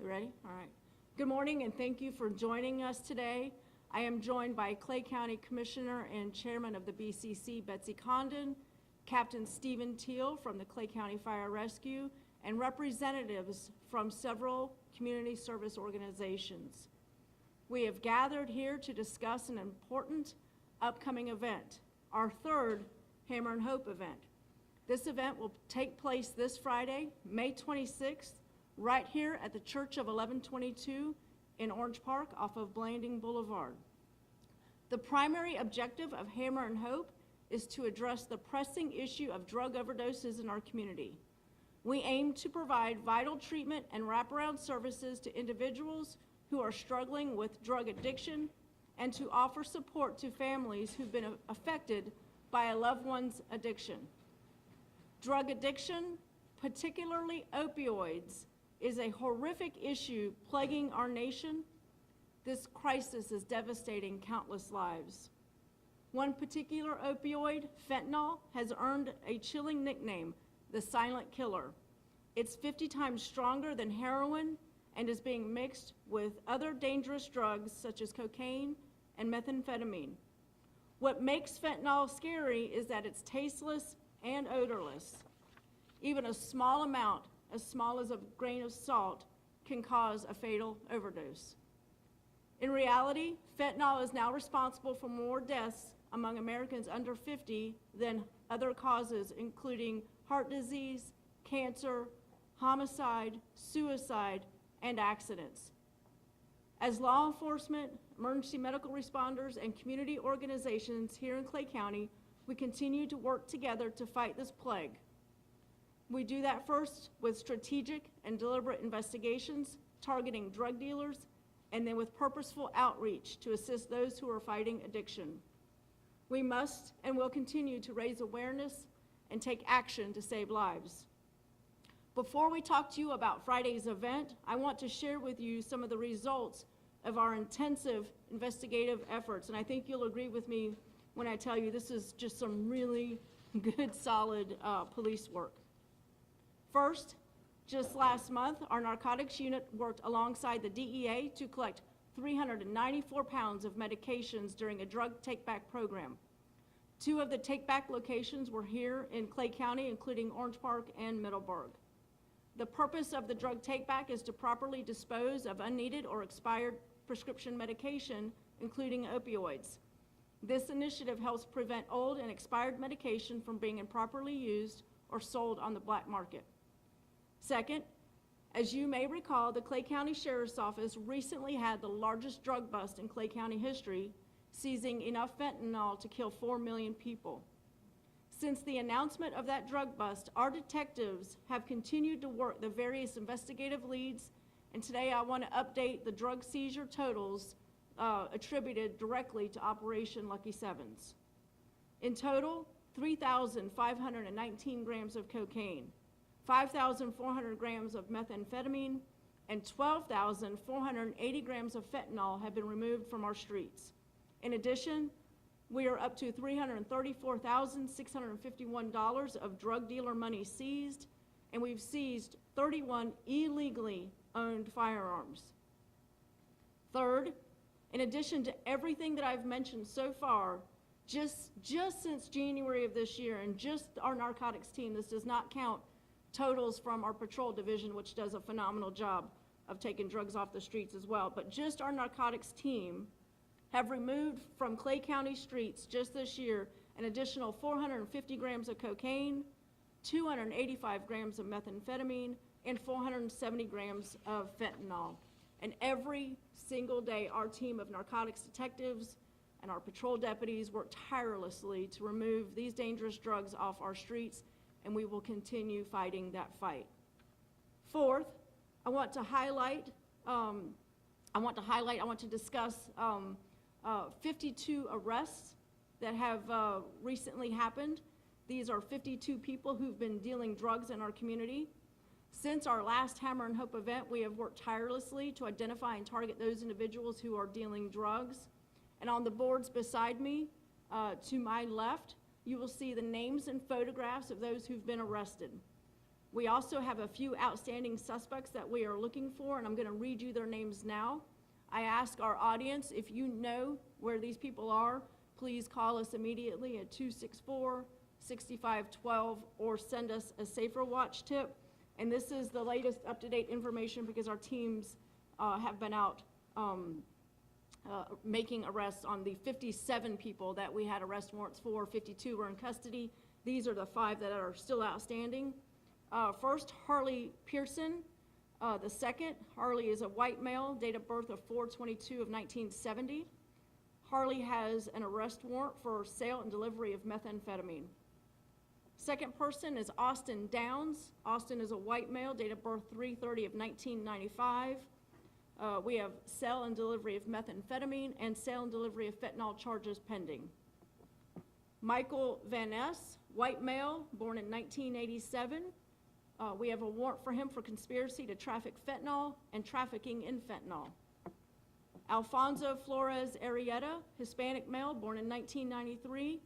You ready? All right. Good morning, and thank you for joining us today. I am joined by Clay County Commissioner and Chairman of the BCC, Betsy Condon, Captain Stephen Teal from the Clay County Fire Rescue, and representatives from several community service organizations. We have gathered here to discuss an important upcoming event, our third Hammer and Hope event. This event will take place this Friday, May 26th, right here at the Church of 1122 in Orange Park off of Blanding Boulevard. The primary objective of Hammer and Hope is to address the pressing issue of drug overdoses in our community. We aim to provide vital treatment and wraparound services to individuals who are struggling with drug addiction and to offer support to families who've been affected by a loved one's addiction. Drug addiction, particularly opioids, is a horrific issue plaguing our nation. This crisis is devastating countless lives. One particular opioid, fentanyl, has earned a chilling nickname, the silent killer. It's 50 times stronger than heroin and is being mixed with other dangerous drugs such as cocaine and methamphetamine. What makes fentanyl scary is that it's tasteless and odorless. Even a small amount, as small as a grain of salt, can cause a fatal overdose. In reality, fentanyl is now responsible for more deaths among Americans under 50 than other causes, including heart disease, cancer, homicide, suicide, and accidents. As law enforcement, emergency medical responders, and community organizations here in Clay County, we continue to work together to fight this plague. We do that first with strategic and deliberate investigations targeting drug dealers, and then with purposeful outreach to assist those who are fighting addiction. We must and will continue to raise awareness and take action to save lives. Before we talk to you about Friday's event, I want to share with you some of the results of our intensive investigative efforts, and I think you'll agree with me when I tell you this is just some really good, solid police work. First, just last month, our narcotics unit worked alongside the DEA to collect 394 pounds of medications during a drug take-back program. 2 of the take-back locations were here in Clay County, including Orange Park and Middleburg. The purpose of the drug take-back is to properly dispose of unneeded or expired prescription medication, including opioids. This initiative helps prevent old and expired medication from being improperly used or sold on the black market. Second, as you may recall, the Clay County Sheriff's Office recently had the largest drug bust in Clay County history, seizing enough fentanyl to kill 4 million people. Since the announcement of that drug bust, our detectives have continued to work the various investigative leads, and today I want to update the drug seizure totals attributed directly to Operation Lucky Sevens. In total, 3,519 grams of cocaine, 5,400 grams of methamphetamine, and 12,480 grams of fentanyl have been removed from our streets. In addition, we are up to $334,651 of drug dealer money seized, and we've seized 31 illegally owned firearms. Third, in addition to everything that I've mentioned so far, just since January of this year, and just our narcotics team, this does not count totals from our patrol division, which does a phenomenal job of taking drugs off the streets as well, but just our narcotics team have removed from Clay County streets just this year an additional 450 grams of cocaine, 285 grams of methamphetamine, and 470 grams of fentanyl. And every single day, our team of narcotics detectives and our patrol deputies work tirelessly to remove these dangerous drugs off our streets, and we will continue fighting that fight. Fourth, I want to discuss 52 arrests that have recently happened. These are 52 people who've been dealing drugs in our community. Since our last Hammer and Hope event, we have worked tirelessly to identify and target those individuals who are dealing drugs. And on the boards beside me, to my left, you will see the names and photographs of those who've been arrested. We also have a few outstanding suspects that we are looking for, and I'm going to read you their names now. I ask our audience, if you know where these people are, please call us immediately at 264-6512 or send us a Safer Watch tip. And this is the latest up-to-date information because our teams have been out making arrests on the 57 people that we had arrest warrants for. 52 were in custody. These are the 5 that are still outstanding. First, Harley Pearson. The second, Harley is a white male, date of birth of 4/22 of 1970. Harley has an arrest warrant for sale and delivery of methamphetamine. Second person is Austin Downs. Austin is a white male, date of birth 3/30 of 1995. We have sale and delivery of methamphetamine and sale and delivery of fentanyl charges pending. Michael Van Ness, white male, born in 1987. We have a warrant for him for conspiracy to traffic fentanyl and trafficking in fentanyl. Alfonso Flores Arrieta, Hispanic male, born in 1993.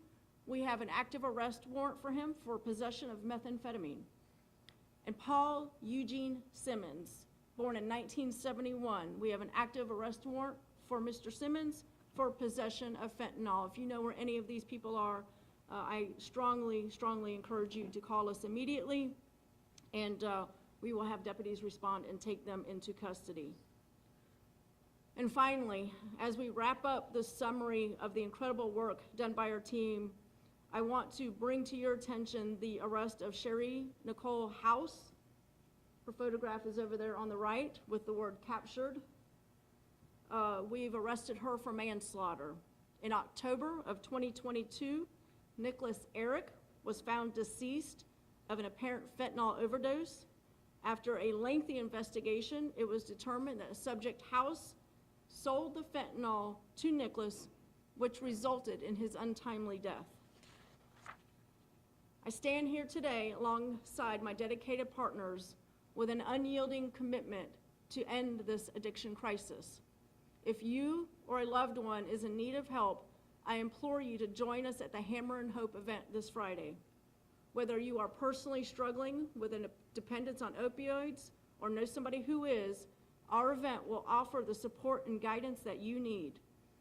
We have an active arrest warrant for him for possession of methamphetamine. And Paul Eugene Simmons, born in 1971. We have an active arrest warrant for Mr. Simmons for possession of fentanyl. If you know where any of these people are, I strongly encourage you to call us immediately, and we will have deputies respond and take them into custody. And finally, as we wrap up the summary of the incredible work done by our team, I want to bring to your attention the arrest of Sherry Nicole House. Her photograph is over there on the right with the word captured. We've arrested her for manslaughter. In October of 2022, Nicholas Eric was found deceased of an apparent fentanyl overdose. After a lengthy investigation, it was determined that subject House sold the fentanyl to Nicholas, which resulted in his untimely death. I stand here today alongside my dedicated partners with an unyielding commitment to end this addiction crisis. If you or a loved one is in need of help, I implore you to join us at the Hammer and Hope event this Friday. Whether you are personally struggling with a dependence on opioids or know somebody who is, our event will offer the support and guidance that you need.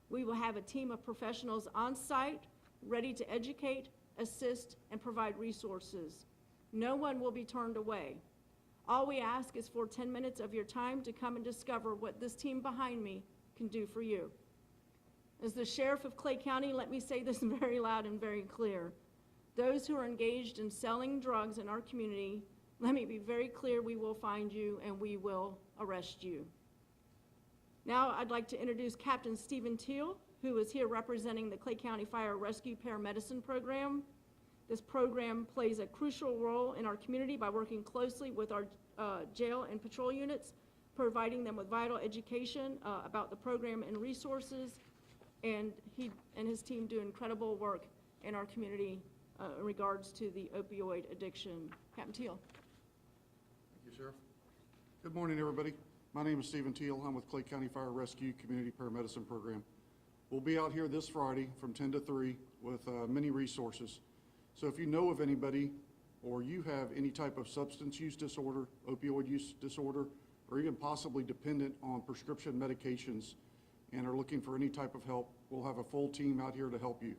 We will have a team of professionals on site, ready to educate, assist, and provide resources. No one will be turned away. All we ask is for 10 minutes of your time to come and discover what this team behind me can do for you. As the sheriff of Clay County, let me say this very loud and very clear. Those who are engaged in selling drugs in our community, let me be very clear, we will find you and we will arrest you. Now I'd like to introduce Captain Stephen Teal, who is here representing the Clay County Fire Rescue Paramedicine Program. This program plays a crucial role in our community by working closely with our jail and patrol units, providing them with vital education about the program and resources, and he and his team do incredible work in our community in regards to the opioid addiction. Captain Teal. Thank you, Sheriff. Good morning, everybody. My name is Stephen Teal. I'm with Clay County Fire Rescue Community Paramedicine Program. We'll be out here this Friday from 10 to 3 with many resources. So if you know of anybody or you have any type of substance use disorder, opioid use disorder, or even possibly dependent on prescription medications and are looking for any type of help, we'll have a full team out here to help you.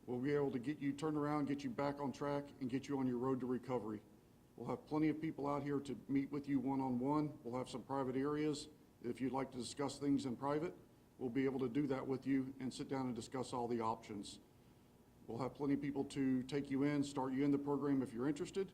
We'll be able to get you turned around, get you back on track, and get you on your road to recovery. We'll have plenty of people out here to meet with you one-on-one. We'll have some private areas. If you'd like to discuss things in private, we'll be able to do that with you and sit down and discuss all the options. We'll have plenty of people to take you in, start you in the program if you're interested.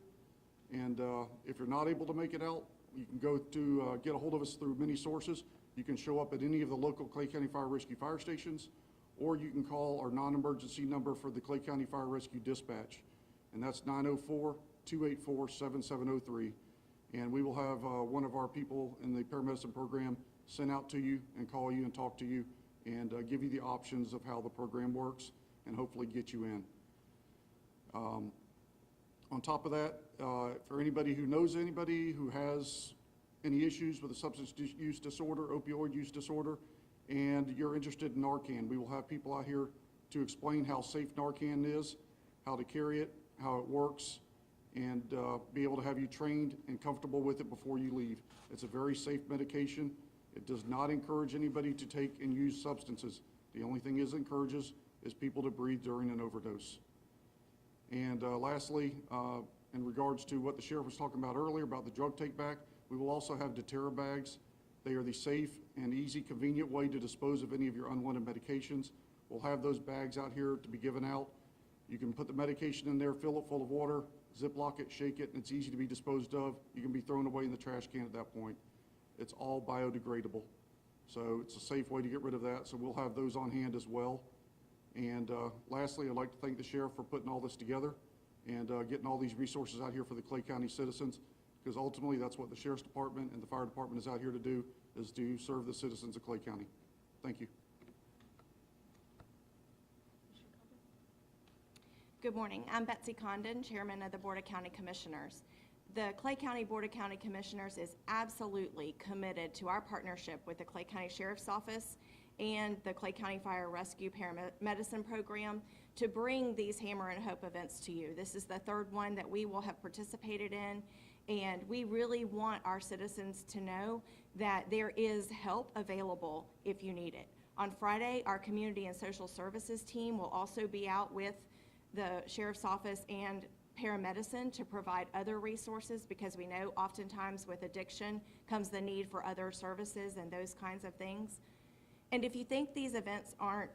And if you're not able to make it out, you can go to get a hold of us through many sources. You can show up at any of the local Clay County Fire Rescue fire stations, or you can call our non-emergency number for the Clay County Fire Rescue Dispatch, and that's 904-284-7703. And we will have one of our people in the paramedicine program sent out to you and call you and talk to you and give you the options of how the program works and hopefully get you in. On top of that, for anybody who knows anybody who has any issues with a substance use disorder, opioid use disorder, and you're interested in Narcan, we will have people out here to explain how safe Narcan is, how to carry it, how it works, and be able to have you trained and comfortable with it before you leave. It's a very safe medication. It does not encourage anybody to take and use substances. The only thing it encourages is people to breathe during an overdose. And lastly, in regards to what the sheriff was talking about earlier about the drug take back, we will also have deterra bags. They are the safe and easy, convenient way to dispose of any of your unwanted medications. We'll have those bags out here to be given out. You can put the medication in there, fill it full of water, Ziploc it, shake it, and it's easy to be disposed of. You can be thrown away in the trash can at that point. It's all biodegradable. So it's a safe way to get rid of that. So we'll have those on hand as well. And lastly, I'd like to thank the sheriff for putting all this together and getting all these resources out here for the Clay County citizens, because ultimately that's what the sheriff's department and the fire department is out here to do, is to serve the citizens of Clay County. Thank you. Good morning. I'm Betsy Condon, Chairman of the Board of County Commissioners. The Clay County Board of County Commissioners is absolutely committed to our partnership with the Clay County Sheriff's Office and the Clay County Fire Rescue Paramedicine Program to bring these Hammer and Hope events to you. This is the third one that we will have participated in, and we really want our citizens to know that there is help available if you need it. On Friday, our Community and Social Services team will also be out with the Sheriff's Office and paramedicine to provide other resources, because we know oftentimes with addiction comes the need for other services and those kinds of things. And if you think these events aren't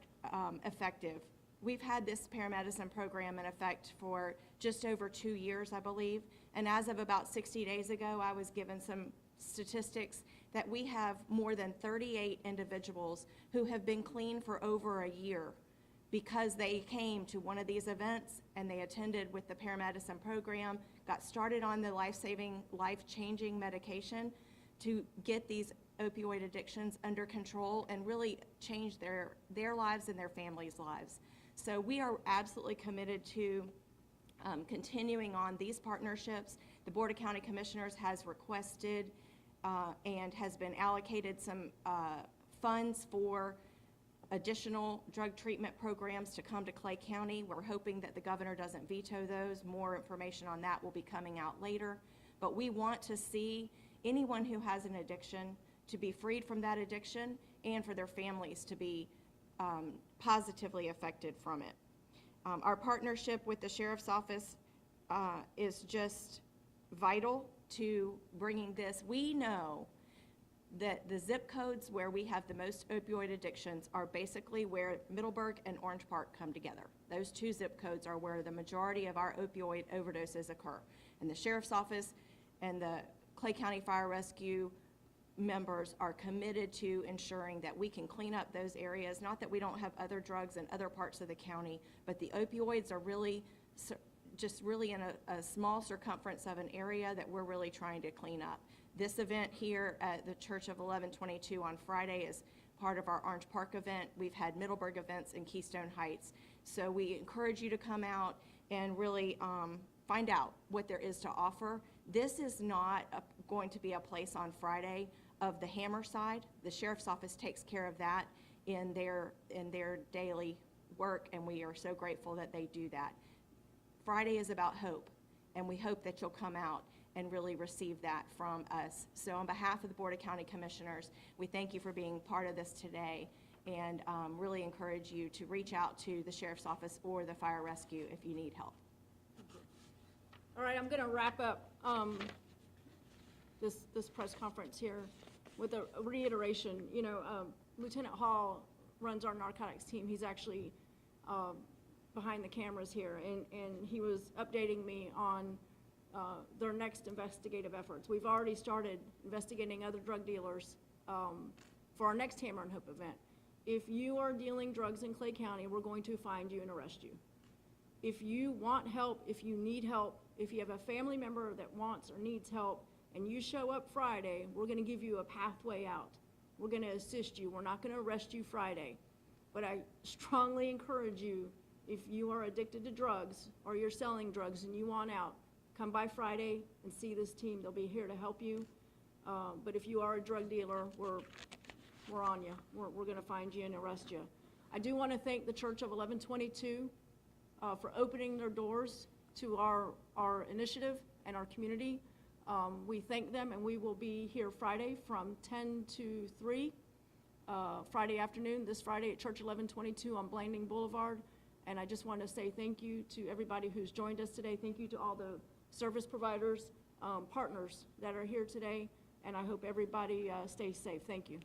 effective, we've had this paramedicine program in effect for just over 2 years, I believe. And as of about 60 days ago, I was given some statistics that we have more than 38 individuals who have been clean for over a year because they came to one of these events and they attended with the paramedicine program, got started on the life-saving, life-changing medication to get these opioid addictions under control and really change their lives and their families' lives. So we are absolutely committed to continuing on these partnerships. The Board of County Commissioners has requested and has been allocated some funds for additional drug treatment programs to come to Clay County. We're hoping that the governor doesn't veto those. More information on that will be coming out later. But we want to see anyone who has an addiction to be freed from that addiction and for their families to be positively affected from it. Our partnership with the Sheriff's Office is just vital to bringing this. We know that the zip codes where we have the most opioid addictions are basically where Middleburg and Orange Park come together. Those two zip codes are where the majority of our opioid overdoses occur. And the Sheriff's Office and the Clay County Fire Rescue members are committed to ensuring that we can clean up those areas. Not that we don't have other drugs in other parts of the county, but the opioids are really just really in a small circumference of an area that we're really trying to clean up. This event here at the Church of 1122 on Friday is part of our Orange Park event. We've had Middleburg events in Keystone Heights. So we encourage you to come out and really find out what there is to offer. This is not going to be a place on Friday of the Hammer side. The Sheriff's Office takes care of that in their daily work, and we are so grateful that they do that. Friday is about hope, and we hope that you'll come out and really receive that from us. So on behalf of the Board of County Commissioners, we thank you for being part of this today, and really encourage you to reach out to the Sheriff's Office or the Fire Rescue if you need help. All right, I'm going to wrap up this press conference here with a reiteration. You know, Lieutenant Hall runs our narcotics team. He's actually behind the cameras here, and he was updating me on their next investigative efforts. We've already started investigating other drug dealers for our next Hammer and Hope event. If you are dealing drugs in Clay County, we're going to find you and arrest you. If you want help, if you need help, if you have a family member that wants or needs help, and you show up Friday, we're going to give you a pathway out. We're going to assist you. We're not going to arrest you Friday. But I strongly encourage you, if you are addicted to drugs or you're selling drugs and you want out, come by Friday and see this team. They'll be here to help you. But if you are a drug dealer, we're on you. We're going to find you and arrest you. I do want to thank the Church of 1122 for opening their doors to our initiative and our community. We thank them, and we will be here Friday from 10 to 3, Friday afternoon, this Friday at Church 1122 on Blanding Boulevard. And I just want to say thank you to everybody who's joined us today. Thank you to all the service providers, partners that are here today, and I hope everybody stays safe. Thank you.